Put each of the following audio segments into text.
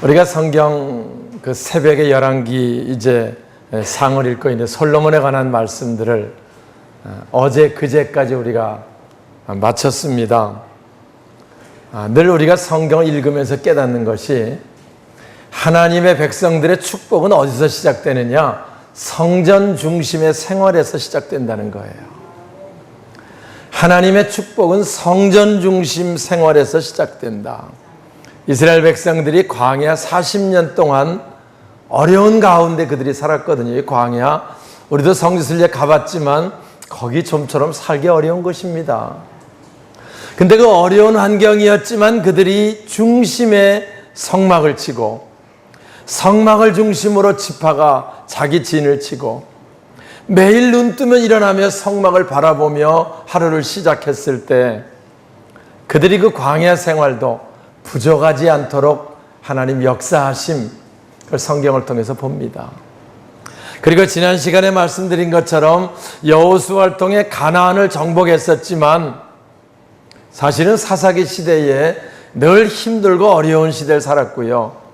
우리가 성경 그 새벽의 열왕기 이제 상을 읽고 있는데 솔로몬에 관한 말씀들을 어제 그제까지 우리가 마쳤습니다. 늘 우리가 성경을 읽으면서 깨닫는 것이 하나님의 백성들의 축복은 어디서 시작되느냐? 성전 중심의 생활에서 시작된다는 거예요. 하나님의 축복은 성전 중심 생활에서 시작된다. 이스라엘 백성들이 광야 40년 동안 어려운 가운데 그들이 살았거든요. 이 광야, 우리도 성지순례 가봤지만 거기 좀처럼 살기 어려운 것입니다. 근데 그 어려운 환경이었지만 그들이 중심에 성막을 치고 성막을 중심으로 지파가 자기 진을 치고 매일 눈 뜨면 일어나며 성막을 바라보며 하루를 시작했을 때 그들이 그 광야 생활도 부족하지 않도록 하나님 역사하심, 그걸 성경을 통해서 봅니다. 그리고 지난 시간에 말씀드린 것처럼 여호수아를 통해 가나안을 정복했었지만 사실은 사사기 시대에 늘 힘들고 어려운 시대를 살았고요.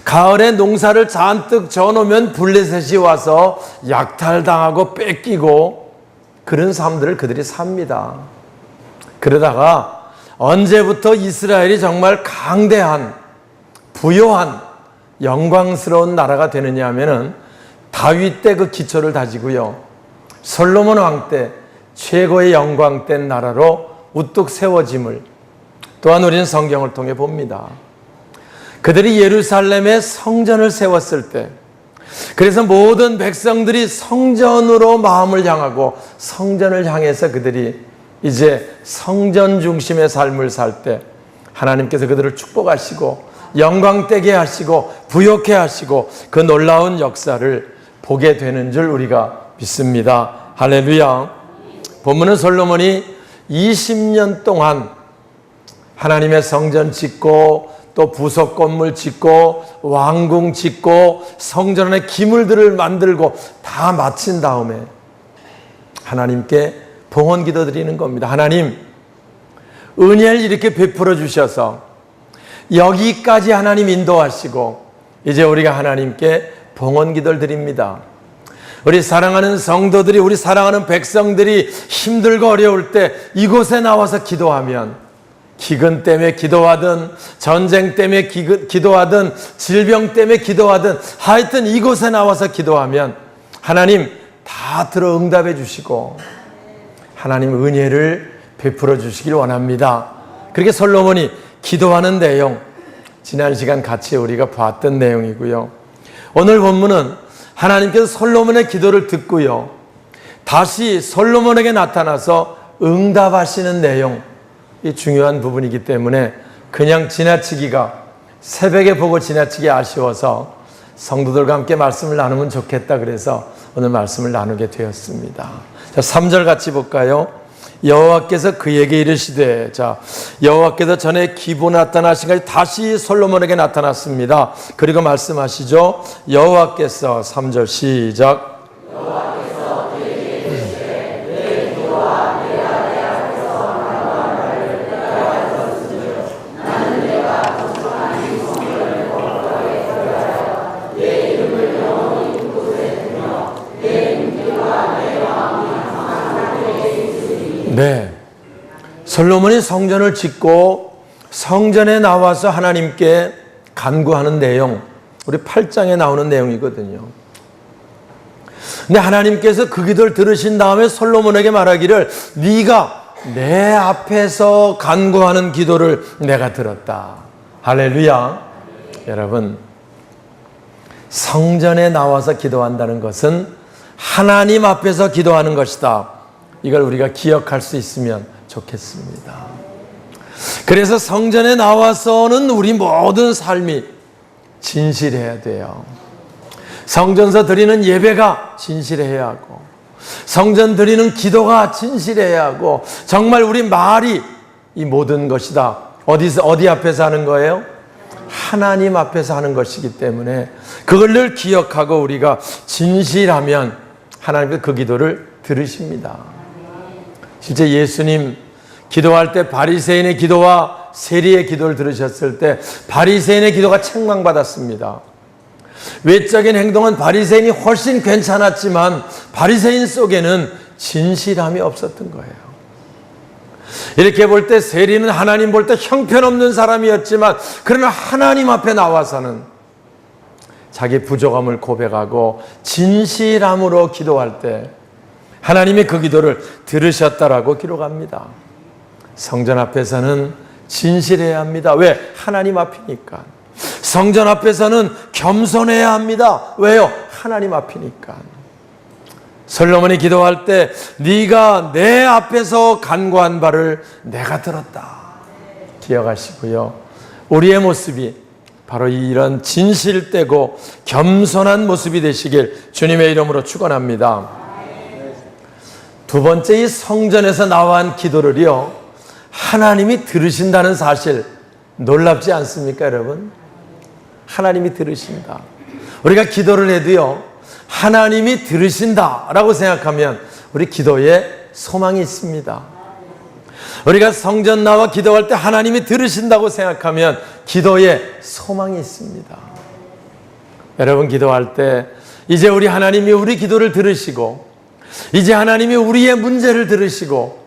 가을에 농사를 잔뜩 져놓으면 블레셋이 와서 약탈당하고 뺏기고 그런 삶들을 그들이 삽니다. 그러다가 언제부터 이스라엘이 정말 강대한, 부요한, 영광스러운 나라가 되느냐 하면은 다윗 때 그 기초를 다지고요. 솔로몬 왕 때 최고의 영광된 나라로 우뚝 세워짐을 또한 우리는 성경을 통해 봅니다. 그들이 예루살렘에 성전을 세웠을 때, 그래서 모든 백성들이 성전으로 마음을 향하고 성전을 향해서 그들이 이제 성전 중심의 삶을 살 때 하나님께서 그들을 축복하시고 영광되게 하시고 부욕해 하시고 그 놀라운 역사를 보게 되는 줄 우리가 믿습니다. 할렐루야. 본문은 솔로몬이 20년 동안 하나님의 성전 짓고 또 부속 건물 짓고 왕궁 짓고 성전 안에 기물들을 만들고 다 마친 다음에 하나님께 봉헌 기도 드리는 겁니다. 하나님, 은혜를 이렇게 베풀어 주셔서 여기까지 하나님 인도하시고 이제 우리가 하나님께 봉헌 기도를 드립니다. 우리 사랑하는 성도들이, 우리 사랑하는 백성들이 힘들고 어려울 때 이곳에 나와서 기도하면, 기근 때문에 기도하든 전쟁 때문에 기도하든 질병 때문에 기도하든 하여튼 이곳에 나와서 기도하면 하나님 다 들어 응답해 주시고 하나님 은혜를 베풀어 주시길 원합니다. 그렇게 솔로몬이 기도하는 내용, 지난 시간 같이 우리가 봤던 내용이고요. 오늘 본문은 하나님께서 솔로몬의 기도를 듣고요, 다시 솔로몬에게 나타나서 응답하시는 내용, 이 중요한 부분이기 때문에 그냥 지나치기가, 새벽에 보고 지나치기 아쉬워서 성도들과 함께 말씀을 나누면 좋겠다 그래서 오늘 말씀을 나누게 되었습니다. 자, 3절 같이 볼까요? 여호와께서 그에게 이르시되, 자, 여호와께서 전에 기브온에 나타나신 것이 다시 솔로몬에게 나타났습니다. 그리고 말씀하시죠. 여호와께서, 3절 시작. 여호와께서 그에게 이르시되 내 기도와 내 아내 앞에서 나와 나를 대하였으므로 나는 내가 거룩한 이 성전을 거룩하게 하여 내 이름을 영원히 그곳에 두며 내 인기와 내 마음이 네, 솔로몬이 성전을 짓고 성전에 나와서 하나님께 간구하는 내용, 우리 8장에 나오는 내용이거든요. 근데 하나님께서 그 기도를 들으신 다음에 솔로몬에게 말하기를 네가 내 앞에서 간구하는 기도를 내가 들었다. 할렐루야. 여러분, 성전에 나와서 기도한다는 것은 하나님 앞에서 기도하는 것이다. 이걸 우리가 기억할 수 있으면 좋겠습니다. 그래서 성전에 나와서는 우리 모든 삶이 진실해야 돼요. 성전에서 드리는 예배가 진실해야 하고, 성전 드리는 기도가 진실해야 하고, 정말 우리 말이 이 모든 것이다. 어디 앞에서 하는 거예요? 하나님 앞에서 하는 것이기 때문에 그걸 늘 기억하고 우리가 진실하면 하나님께서 그 기도를 들으십니다. 실제 예수님 기도할 때 바리새인의 기도와 세리의 기도를 들으셨을 때 바리새인의 기도가 책망받았습니다. 외적인 행동은 바리새인이 훨씬 괜찮았지만 바리새인 속에는 진실함이 없었던 거예요. 이렇게 볼 때 세리는 하나님 볼 때 형편없는 사람이었지만 그러나 하나님 앞에 나와서는 자기 부족함을 고백하고 진실함으로 기도할 때 하나님이 그 기도를 들으셨다라고 기록합니다. 성전 앞에서는 진실해야 합니다. 왜? 하나님 앞이니까. 성전 앞에서는 겸손해야 합니다. 왜요? 하나님 앞이니까. 솔로몬이 기도할 때 네가 내 앞에서 간구한 바를 내가 들었다. 기억하시고요. 우리의 모습이 바로 이런 진실되고 겸손한 모습이 되시길 주님의 이름으로 축원합니다. 두 번째, 이 성전에서 나온 기도를요, 하나님이 들으신다는 사실 놀랍지 않습니까, 여러분? 하나님이 들으신다. 우리가 기도를 해도요, 하나님이 들으신다라고 생각하면 우리 기도에 소망이 있습니다. 우리가 성전 나와 기도할 때 하나님이 들으신다고 생각하면 기도에 소망이 있습니다. 여러분, 기도할 때 이제 우리 하나님이 우리 기도를 들으시고 이제 하나님이 우리의 문제를 들으시고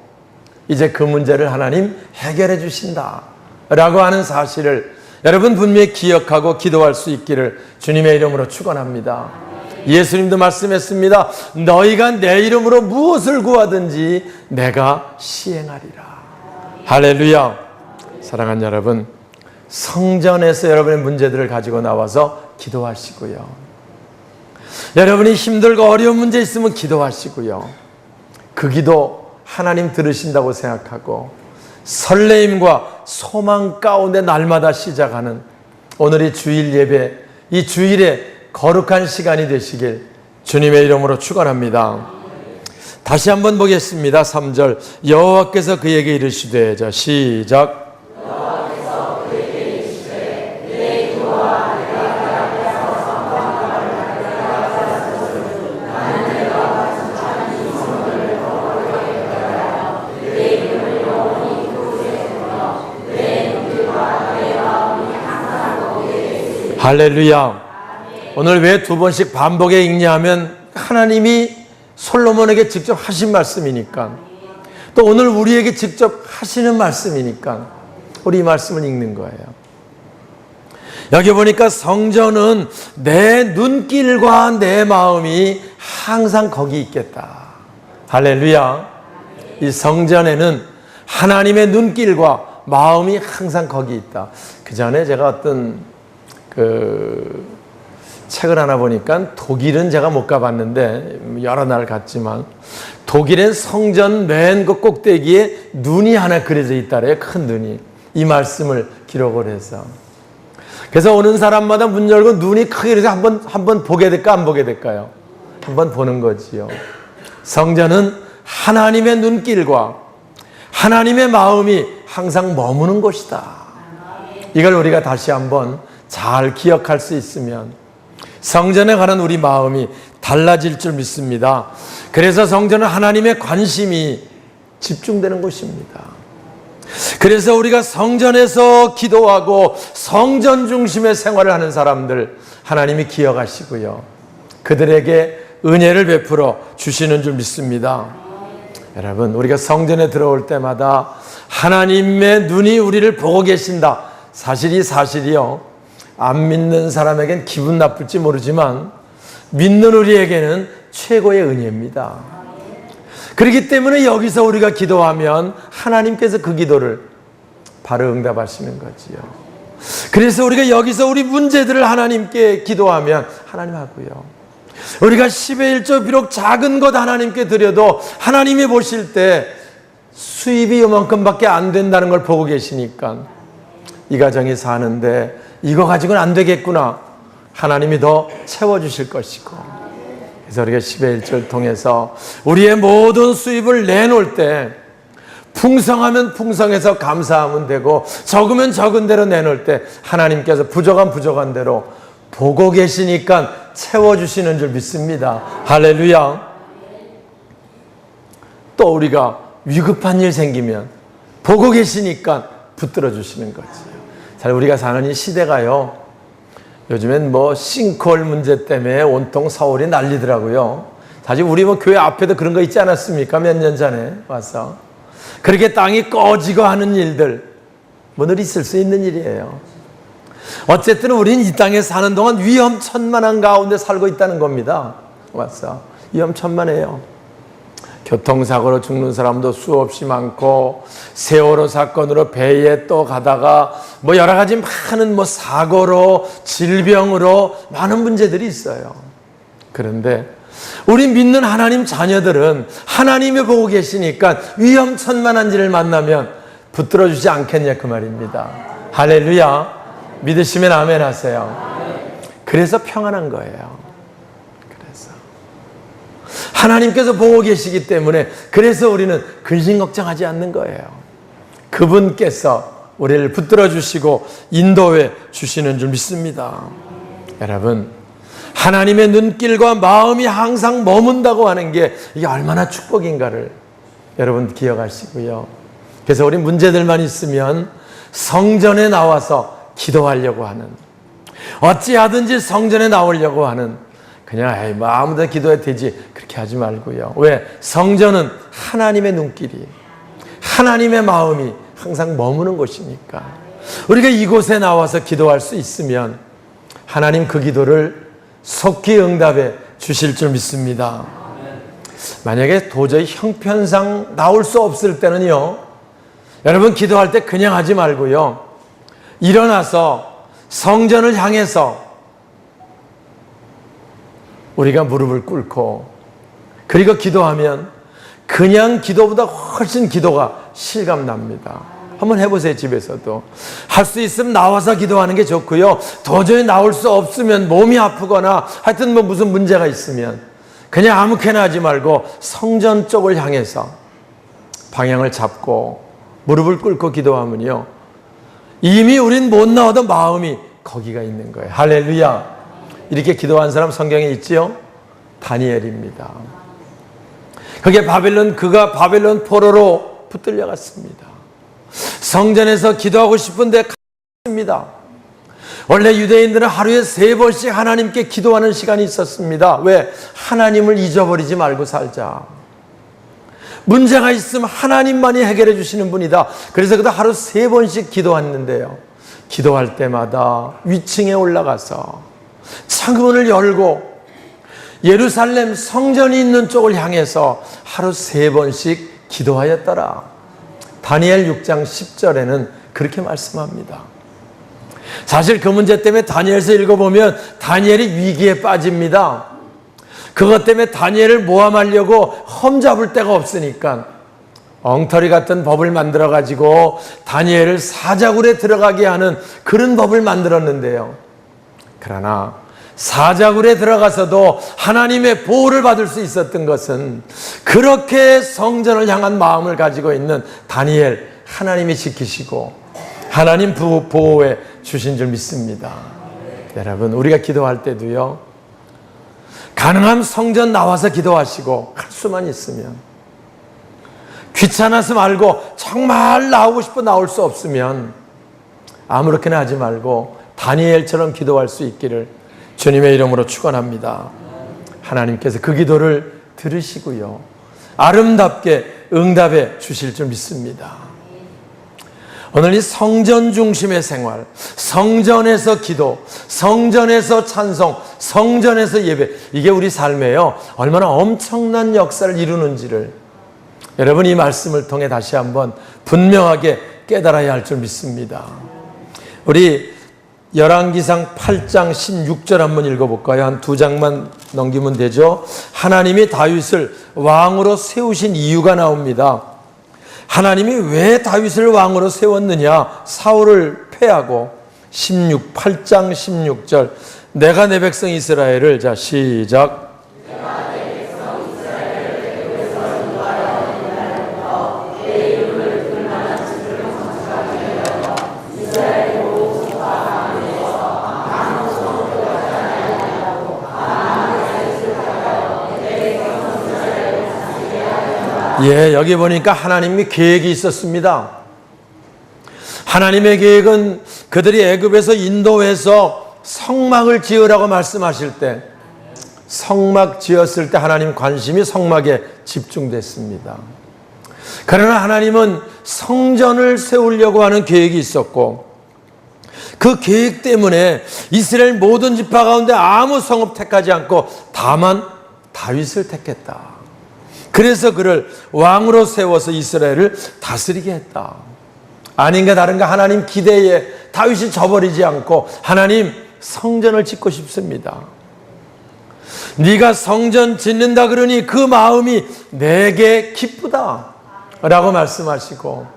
이제 그 문제를 하나님 해결해 주신다라고 하는 사실을 여러분 분명히 기억하고 기도할 수 있기를 주님의 이름으로 축원합니다. 예수님도 말씀했습니다. 너희가 내 이름으로 무엇을 구하든지 내가 시행하리라. 할렐루야. 사랑하는 여러분, 성전에서 여러분의 문제들을 가지고 나와서 기도하시고요. 여러분이 힘들고 어려운 문제 있으면 기도하시고요. 그 기도 하나님 들으신다고 생각하고 설레임과 소망 가운데 날마다 시작하는 오늘의 주일 예배, 이 주일에 거룩한 시간이 되시길 주님의 이름으로 축원합니다. 다시 한번 보겠습니다. 3절 여호와께서 그에게 이르시되, 자 시작. 여호와께서 그에게 이르시되 내 기도와 내가 그 앞에서 선포한 바를 내가 받았으니 나는 내가 바친 이 성전을 거룩하게 하여 내 이름을 영원히 그곳에 두며 내 눈길과 내 마음이 항상 거기에 있으리라. 할렐루야. 오늘 왜 두 번씩 반복해 읽냐면 하나님이 솔로몬에게 직접 하신 말씀이니까, 또 오늘 우리에게 직접 하시는 말씀이니까 우리 이 말씀을 읽는 거예요. 여기 보니까 성전은 내 눈길과 내 마음이 항상 거기 있겠다. 할렐루야. 이 성전에는 하나님의 눈길과 마음이 항상 거기 있다. 그 전에 제가 어떤 책을 하나 보니까 독일은 제가 못 가봤는데 여러 나라를 갔지만 독일엔 성전 맨 그 꼭대기에 눈이 하나 그려져 있다래요. 큰 눈이. 이 말씀을 기록을 해서. 그래서 오는 사람마다 문 열고 눈이 크게 그래서 한번 보게 될까 안 보게 될까요? 한번 보는 거지요. 성전은 하나님의 눈길과 하나님의 마음이 항상 머무는 곳이다. 이걸 우리가 다시 한번 잘 기억할 수 있으면 성전에 관한 우리 마음이 달라질 줄 믿습니다. 그래서 성전은 하나님의 관심이 집중되는 곳입니다. 그래서 우리가 성전에서 기도하고 성전 중심의 생활을 하는 사람들 하나님이 기억하시고요. 그들에게 은혜를 베풀어 주시는 줄 믿습니다. 여러분, 우리가 성전에 들어올 때마다 하나님의 눈이 우리를 보고 계신다. 사실 이 사실이요, 안 믿는 사람에겐 기분 나쁠지 모르지만 믿는 우리에게는 최고의 은혜입니다. 그렇기 때문에 여기서 우리가 기도하면 하나님께서 그 기도를 바로 응답하시는 거지요. 그래서 우리가 여기서 우리 문제들을 하나님께 기도하면 하나님 하고요. 우리가 10의 1조 비록 작은 것 하나님께 드려도 하나님이 보실 때 수입이 이만큼밖에 안 된다는 걸 보고 계시니까 이 가정이 사는데 이거 가지고는 안 되겠구나. 하나님이 더 채워주실 것이고. 그래서 우리가 10의 1조를 통해서 우리의 모든 수입을 내놓을 때 풍성하면 풍성해서 감사하면 되고 적으면 적은 대로 내놓을 때 하나님께서 부족한 대로 보고 계시니까 채워주시는 줄 믿습니다. 할렐루야. 또 우리가 위급한 일 생기면 보고 계시니까 붙들어 주시는 거지. 잘 우리가 사는 이 시대가요, 요즘엔 뭐 싱크홀 문제 때문에 온통 서울이 난리더라고요. 사실 우리 뭐 교회 앞에도 그런 거 있지 않았습니까? 몇 년 전에 와서. 그렇게 땅이 꺼지고 하는 일들, 뭐 늘 있을 수 있는 일이에요. 어쨌든 우리는 이 땅에 사는 동안 위험천만한 가운데 살고 있다는 겁니다. 와서 위험천만해요. 교통사고로 죽는 사람도 수없이 많고, 세월호 사건으로 배에 또 가다가 뭐 여러 가지 많은 뭐 사고로, 질병으로 많은 문제들이 있어요. 그런데 우리 믿는 하나님 자녀들은 하나님이 보고 계시니까 위험천만한 일을 만나면 붙들어 주지 않겠냐 그 말입니다. 할렐루야. 믿으시면 아멘 하세요. 그래서 평안한 거예요. 하나님께서 보고 계시기 때문에, 그래서 우리는 근심 걱정하지 않는 거예요. 그분께서 우리를 붙들어 주시고 인도해 주시는 줄 믿습니다. 여러분, 하나님의 눈길과 마음이 항상 머문다고 하는 게 이게 얼마나 축복인가를 여러분 기억하시고요. 그래서 우리 문제들만 있으면 성전에 나와서 기도하려고 하는, 어찌하든지 성전에 나오려고 하는, 그냥 뭐 아무데나 기도해도 되지 그렇게 하지 말고요. 왜? 성전은 하나님의 눈길이, 하나님의 마음이 항상 머무는 곳이니까 우리가 이곳에 나와서 기도할 수 있으면 하나님 그 기도를 속히 응답해 주실 줄 믿습니다. 만약에 도저히 형편상 나올 수 없을 때는요, 여러분 기도할 때 그냥 하지 말고요, 일어나서 성전을 향해서 우리가 무릎을 꿇고 그리고 기도하면 그냥 기도보다 훨씬 기도가 실감납니다. 한번 해보세요. 집에서도 할 수 있으면 나와서 기도하는 게 좋고요, 도저히 나올 수 없으면 몸이 아프거나 하여튼 뭐 무슨 문제가 있으면 그냥 아무렇게나 하지 말고 성전 쪽을 향해서 방향을 잡고 무릎을 꿇고 기도하면요, 이미 우린 못 나와도 마음이 거기가 있는 거예요. 할렐루야. 이렇게 기도한 사람 성경에 있지요? 다니엘입니다. 그가 바벨론 포로로 붙들려 갔습니다. 성전에서 기도하고 싶은데 갔습니다. 원래 유대인들은 하루에 3번씩 하나님께 기도하는 시간이 있었습니다. 왜? 하나님을 잊어버리지 말고 살자. 문제가 있으면 하나님만이 해결해 주시는 분이다. 그래서 그도 하루 3번씩 기도했는데요, 기도할 때마다 위층에 올라가서 창문을 열고 예루살렘 성전이 있는 쪽을 향해서 하루 3번씩 기도하였더라. 다니엘 6장 10절에는 그렇게 말씀합니다. 사실 그 문제 때문에 다니엘서 읽어보면 다니엘이 위기에 빠집니다. 그것 때문에 다니엘을 모함하려고 험잡을 데가 없으니까 엉터리 같은 법을 만들어 가지고 다니엘을 사자굴에 들어가게 하는 그런 법을 만들었는데요, 그러나 사자굴에 들어가서도 하나님의 보호를 받을 수 있었던 것은 그렇게 성전을 향한 마음을 가지고 있는 다니엘, 하나님이 지키시고 하나님 보호해 주신 줄 믿습니다. 여러분, 우리가 기도할 때도요, 가능하면 성전 나와서 기도하시고, 할 수만 있으면, 귀찮아서 말고 정말 나오고 싶어 나올 수 없으면 아무렇게나 하지 말고 다니엘처럼 기도할 수 있기를 주님의 이름으로 축원합니다. 하나님께서 그 기도를 들으시고요, 아름답게 응답해 주실 줄 믿습니다. 오늘 이 성전 중심의 생활, 성전에서 기도, 성전에서 찬송, 성전에서 예배, 이게 우리 삶에요 얼마나 엄청난 역사를 이루는지를 여러분 이 말씀을 통해 다시 한번 분명하게 깨달아야 할 줄 믿습니다. 우리 열왕기상 8장 16절 한번 읽어볼까요? 한 2장만 넘기면 되죠. 하나님이 다윗을 왕으로 세우신 이유가 나옵니다. 하나님이 왜 다윗을 왕으로 세웠느냐? 사울을 패하고 8장 16절 내가 내 백성 이스라엘을, 자 시작, 예, 여기 보니까 하나님이 계획이 있었습니다. 하나님의 계획은 그들이 애굽에서 인도해서 성막을 지으라고 말씀하실 때 성막 지었을 때 하나님 관심이 성막에 집중됐습니다. 그러나 하나님은 성전을 세우려고 하는 계획이 있었고 그 계획 때문에 이스라엘 모든 지파 가운데 아무 성읍 택하지 않고 다만 다윗을 택했다. 그래서 그를 왕으로 세워서 이스라엘을 다스리게 했다. 아닌가 다른가 하나님 기대에 다윗이 저버리지 않고 하나님 성전을 짓고 싶습니다. 네가 성전 짓는다 그러니 그 마음이 내게 기쁘다 라고 말씀하시고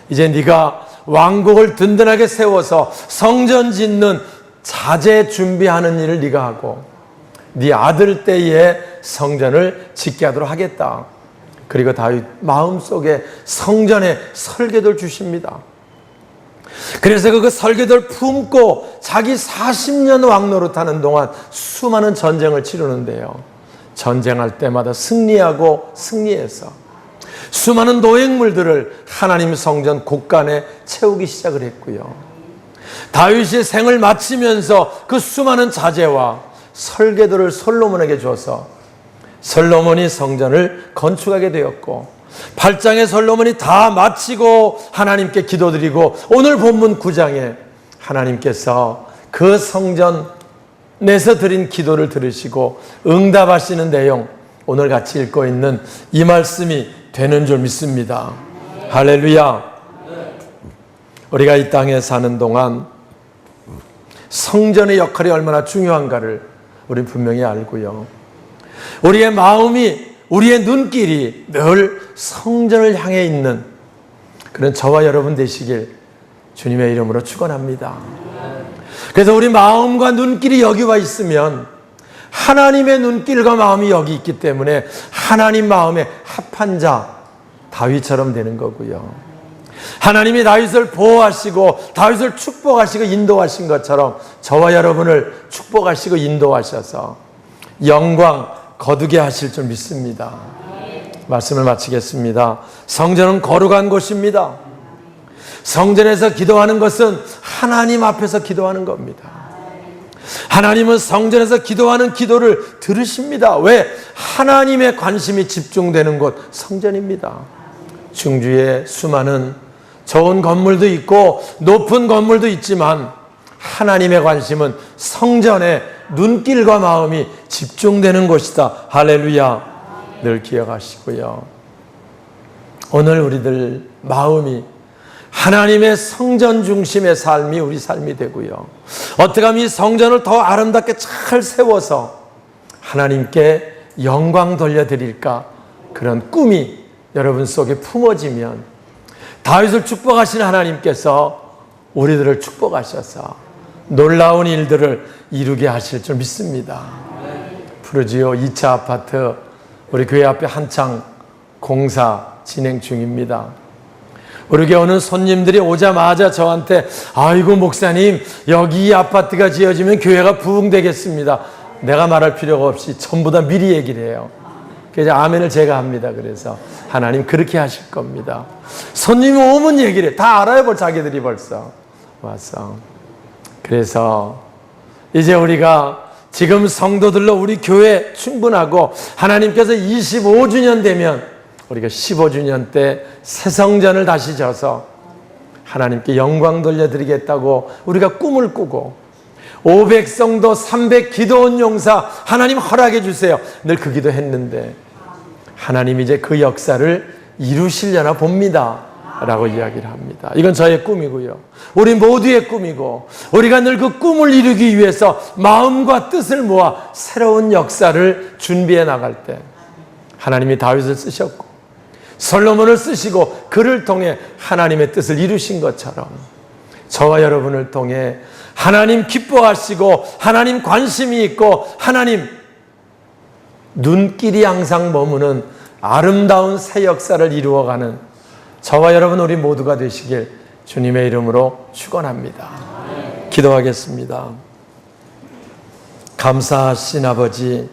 이제 네가 왕국을 든든하게 세워서 성전 짓는 자재 준비하는 일을 네가 하고 네 아들 때에 성전을 짓게 하도록 하겠다. 그리고 다윗 마음속에 성전의 설계도를 주십니다. 그래서 그 설계도를 품고 자기 40년 왕노릇하는 동안 수많은 전쟁을 치르는데요. 전쟁할 때마다 승리하고 승리해서 수많은 노획물들을 하나님 성전 곳간에 채우기 시작을 했고요. 다윗이 생을 마치면서 그 수많은 자재와 설계도를 솔로몬에게 줘서 솔로몬이 성전을 건축하게 되었고 8장의 솔로몬이 다 마치고 하나님께 기도드리고 오늘 본문 9장에 하나님께서 그 성전에서 드린 기도를 들으시고 응답하시는 내용 오늘 같이 읽고 있는 이 말씀이 되는 줄 믿습니다. 할렐루야. 우리가 이 땅에 사는 동안 성전의 역할이 얼마나 중요한가를 우리는 분명히 알고요. 우리의 마음이 우리의 눈길이 늘 성전을 향해 있는 그런 저와 여러분 되시길 주님의 이름으로 축원합니다. 그래서 우리 마음과 눈길이 여기 와 있으면 하나님의 눈길과 마음이 여기 있기 때문에 하나님 마음에 합한 자 다윗처럼 되는 거고요. 하나님이 다윗을 보호하시고 다윗을 축복하시고 인도하신 것처럼 저와 여러분을 축복하시고 인도하셔서 영광 거두게 하실 줄 믿습니다. 말씀을 마치겠습니다. 성전은 거룩한 곳입니다. 성전에서 기도하는 것은 하나님 앞에서 기도하는 겁니다. 하나님은 성전에서 기도하는 기도를 들으십니다. 왜? 하나님의 관심이 집중되는 곳 성전입니다. 충주에 수많은 좋은 건물도 있고 높은 건물도 있지만 하나님의 관심은 성전에 눈길과 마음이 집중되는 곳이다. 할렐루야. 늘 기억하시고요. 오늘 우리들 마음이 하나님의 성전 중심의 삶이 우리 삶이 되고요. 어떻게 하면 이 성전을 더 아름답게 잘 세워서 하나님께 영광 돌려드릴까 그런 꿈이 여러분 속에 품어지면 다윗을 축복하신 하나님께서 우리들을 축복하셔서 놀라운 일들을 이루게 하실 줄 믿습니다. 푸르지오 2차 아파트 우리 교회 앞에 한창 공사 진행 중입니다. 우리 교회 오는 손님들이 오자마자 저한테 아이고 목사님 여기 이 아파트가 지어지면 교회가 부흥되겠습니다. 내가 말할 필요가 없이 전부 다 미리 얘기를 해요. 그래서 아멘을 제가 합니다. 그래서 하나님 그렇게 하실 겁니다. 손님이 오면 얘기를 해. 다 알아요. 자기들이 벌써 와서. 그래서 이제 우리가 지금 성도들로 우리 교회 충분하고 하나님께서 25주년 되면 우리가 15주년 때 새 성전을 다시 져서 하나님께 영광 돌려드리겠다고 우리가 꿈을 꾸고 500성도 300기도원 용사 하나님 허락해 주세요. 늘 그 기도 했는데 하나님 이제 그 역사를 이루시려나 봅니다 라고 이야기를 합니다. 이건 저의 꿈이고요. 우리 모두의 꿈이고 우리가 늘 그 꿈을 이루기 위해서 마음과 뜻을 모아 새로운 역사를 준비해 나갈 때 하나님이 다윗을 쓰셨고 솔로몬을 쓰시고 그를 통해 하나님의 뜻을 이루신 것처럼 저와 여러분을 통해 하나님 기뻐하시고 하나님 관심이 있고 하나님 눈길이 항상 머무는 아름다운 새 역사를 이루어가는 저와 여러분 우리 모두가 되시길 주님의 이름으로 축원합니다. 기도하겠습니다. 감사하신 아버지,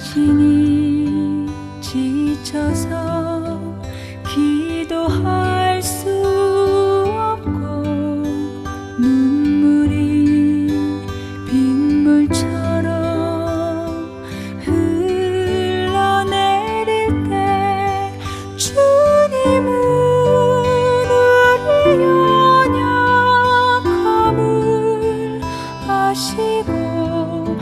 신이 지쳐서 기도할 수 없고 눈물이 빗물처럼 흘러내릴 때 주님은 우리 연약함을 아시고